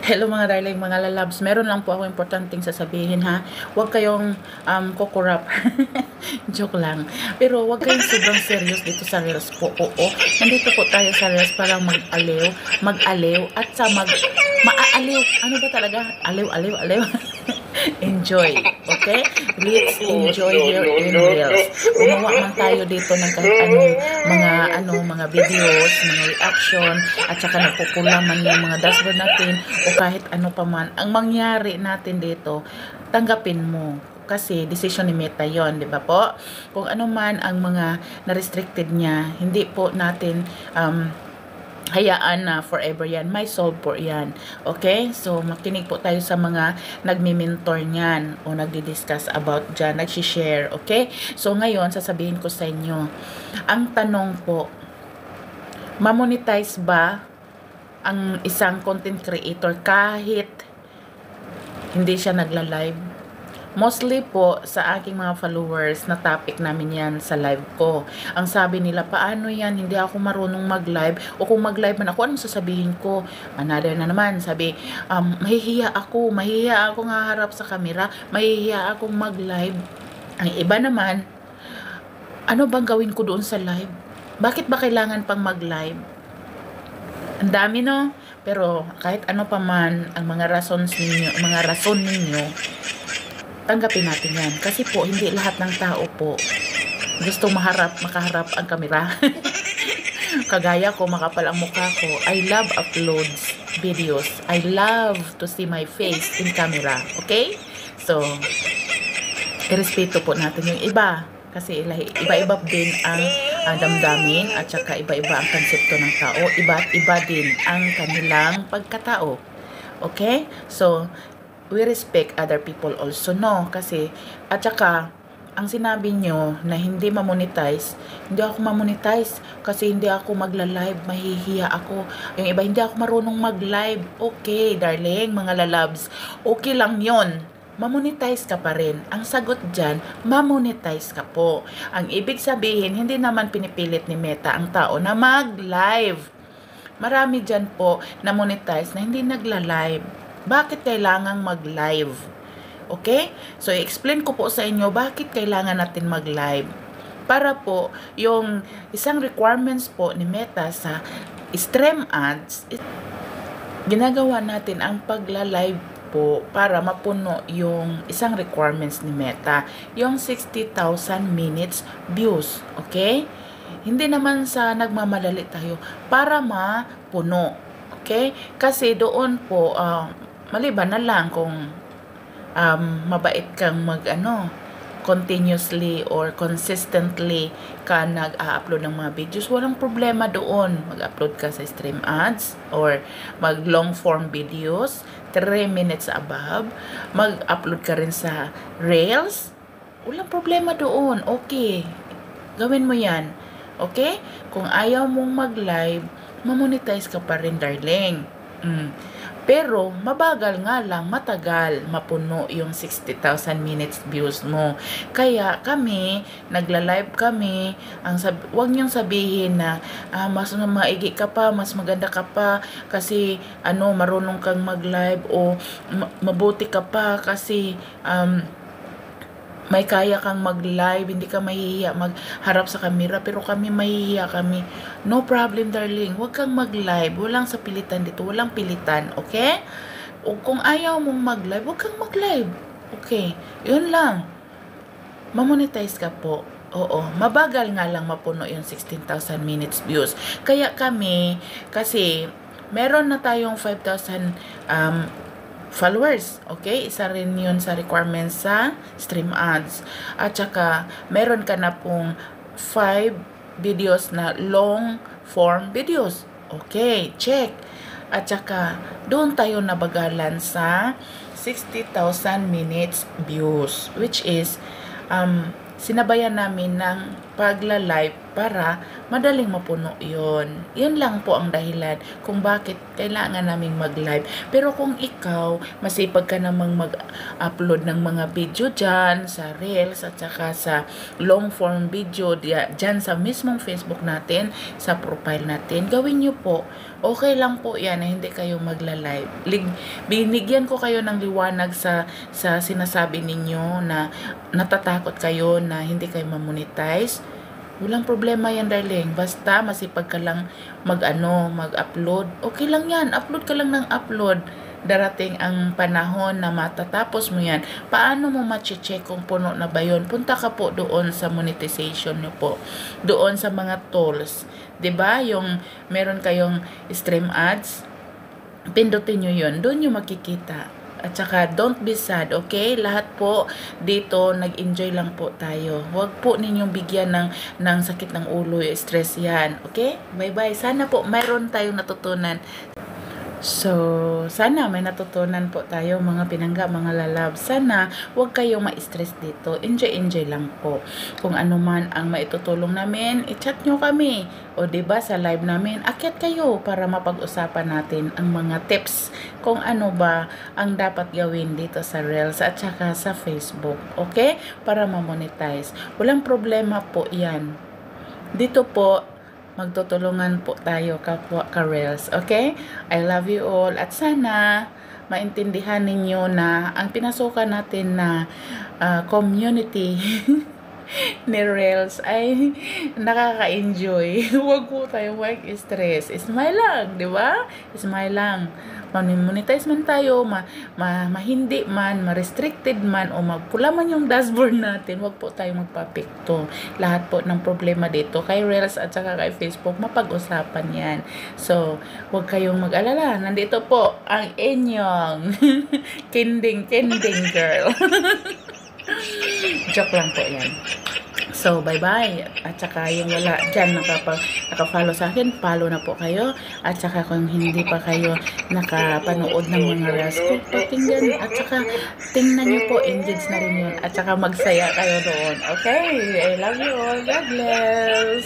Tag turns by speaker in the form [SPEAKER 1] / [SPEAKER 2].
[SPEAKER 1] Hello mga darling, mga lalabs. Meron lang po ako importanteng sasabihin ha. Huwag kayong kukurap. Joke lang. Pero huwag kayong sobrang serious dito sa Reels po. Oo. Nandito po tayo sa Reels para mag-aliw, at sa maaaliw. Ano ba talaga? Aliw. Enjoy. Okay? Let's enjoy here in Reels. Gumawa man tayo dito ng kahit mga videos, mga reaction, at saka nagpupula man yung mga dashboard natin o kahit ano pa man. Ang mangyari natin dito, tanggapin mo. Kasi decision ni Meta yon, di ba po? Kung ano man ang mga na-restricted niya, hindi po natin hayaan na forever yan. May solve po yan. Okay? So, makinig po tayo sa mga nagmi-mentor niyan o nagdi-discuss about dyan, nag-share. Okay? So, ngayon, sasabihin ko sa inyo, ang tanong po, ma-monetize ba ang isang content creator kahit hindi siya nagla-live? Mostly po sa aking mga followers na topic namin yan sa live ko. Ang sabi nila, paano yan? Hindi ako marunong mag-live. O kung mag-live man ako, anong sasabihin ko? Another na naman, sabi, mahihiya ako nga harap sa camera, mahihiya akong mag-live. Ang iba naman, ano bang gawin ko doon sa live? Bakit ba kailangan pang mag-live? Ang dami, no? Pero kahit ano pa man ang mga rason ninyo, tanggapin natin yan. Kasi po, hindi lahat ng tao po gusto makaharap ang kamera. Kagaya ko, makapal ang mukha ko. I love uploads videos. I love to see my face in camera. Okay? So, irespeto po natin yung iba. Kasi iba-iba din ang damdamin at saka iba-iba ang konsepto ng tao. Iba't iba din ang kanilang pagkatao. Okay? So, we respect other people also, no? Kasi, at saka, ang sinabi nyo na hindi ma-monetize, hindi ako ma-monetize kasi hindi ako magla-live, mahihiya ako. Yung iba, hindi ako marunong mag-live. Okay, darling, mga lalabs, okay lang yon. Ma-monetize ka pa rin. Ang sagot dyan, ma-monetize ka po. Ang ibig sabihin, hindi naman pinipilit ni Meta ang tao na mag-live. Marami dyan po na monetize na hindi nagla-live. Bakit kailangang mag-live? Okay? So, i-explain ko po sa inyo bakit kailangan natin mag-live. Para po, yung isang requirements po ni Meta sa stream ads, ginagawa natin ang pagla-live po para mapuno yung isang requirements ni Meta, yung 60,000 minutes views. Okay? Hindi naman sa nagmamadali tayo para mapuno. Okay? Kasi doon po, maliban na lang kung mabait kang continuously or consistently ka nag-upload ng mga videos, walang problema doon. Mag-upload ka sa stream ads or mag long form videos, 3 minutes above. Mag-upload ka rin sa Reels, walang problema doon. Okay, gawin mo yan. Okay? Kung ayaw mong mag-live, mamonetize ka pa rin, darling. Pero, mabagal nga lang, matagal mapuno yung 60,000 minutes views mo. Kaya kami, nagla-live kami, wag niyong sabihin na mas maigi ka pa, mas maganda ka pa, kasi marunong kang mag-live o mabuti ka pa kasi may kaya kang mag-live, hindi ka mahihiya magharap sa camera, pero kami mahihiya kami. No problem, darling. Huwag kang mag-live. Walang sa pilitan dito. Walang pilitan. Okay? O kung ayaw mong mag-live, huwag kang mag-live. Okay? Yun lang. Mamonetize ka po. Oo. Mabagal nga lang mapuno yung 16,000 minutes views. Kaya kami, kasi meron na tayong 5,000 followers. Okay? Isa rin yun sa requirements sa stream ads. At saka, meron ka na pong 5 videos na long form videos. Okay, check. At saka, doon tayo nabagalan sa 60,000 minutes views, which is, sinabayan namin ng pagla-live para madaling mapuno yon. Yan lang po ang dahilan kung bakit kailangan naming mag-live. Pero kung ikaw, masipag ka namang mag-upload ng mga video dyan sa Reels at saka sa long form video dyan sa mismong Facebook natin, sa profile natin, gawin nyo po. Okay lang po yan na hindi kayo magla-live. Binigyan ko kayo ng liwanag sa sinasabi ninyo na natatakot kayo na hindi kayo mamonetize. Walang problema yan, darling. Basta masipag ka lang mag-upload. Okay lang yan. Upload ka lang ng upload. Darating ang panahon na matatapos mo yan. Paano mo ma-check kung puno na ba yun? Punta ka po doon sa monetization nyo po. Doon sa mga tools. 'Di ba? Yung meron kayong stream ads. Pindutin nyo yun. Doon nyo makikita. At saka, don't be sad, okay? Lahat po dito, nag-enjoy lang po tayo. Huwag po ninyong bigyan ng sakit ng ulo, stress yan, okay? Bye-bye. Sana po mayroon tayong natutunan. So, sana may natutunan po tayo mga pinangga, mga lalab. Sana huwag kayong ma-stress dito. Enjoy lang po. Kung ano man ang maitutulong namin, i-chat nyo kami. O diba sa live namin, akyat kayo para mapag-usapan natin ang mga tips kung ano ba ang dapat gawin dito sa Reels at saka sa Facebook. Okay? Para ma-monetize. Walang problema po yan. Dito po, magtutulungan po tayo kapwa ka-Reels. Okay? I love you all. At sana maintindihan ninyo na ang pinasukan natin na community ni Reels ay nakaka-enjoy. Huwag po tayo mag-stress. Smile lang, di ba? Smile lang. Monetize man tayo, mahindi man, ma-restricted man, o magpula man yung dashboard natin, huwag po tayo magpapikto. Lahat po ng problema dito kay Reels at saka kay Facebook, mapag-usapan yan. So, huwag kayong mag-alala. Nandito po ang inyong kinding girl. Joke lang po yan. So, bye-bye. At saka yung wala dyan naka-follow sa akin, follow na po kayo. At saka kung hindi pa kayo nakapanood ng mga reels ko, patinggan. At saka tingnan nyo po, engage na rin yun. At saka magsaya kayo doon. Okay? I love you all. God bless.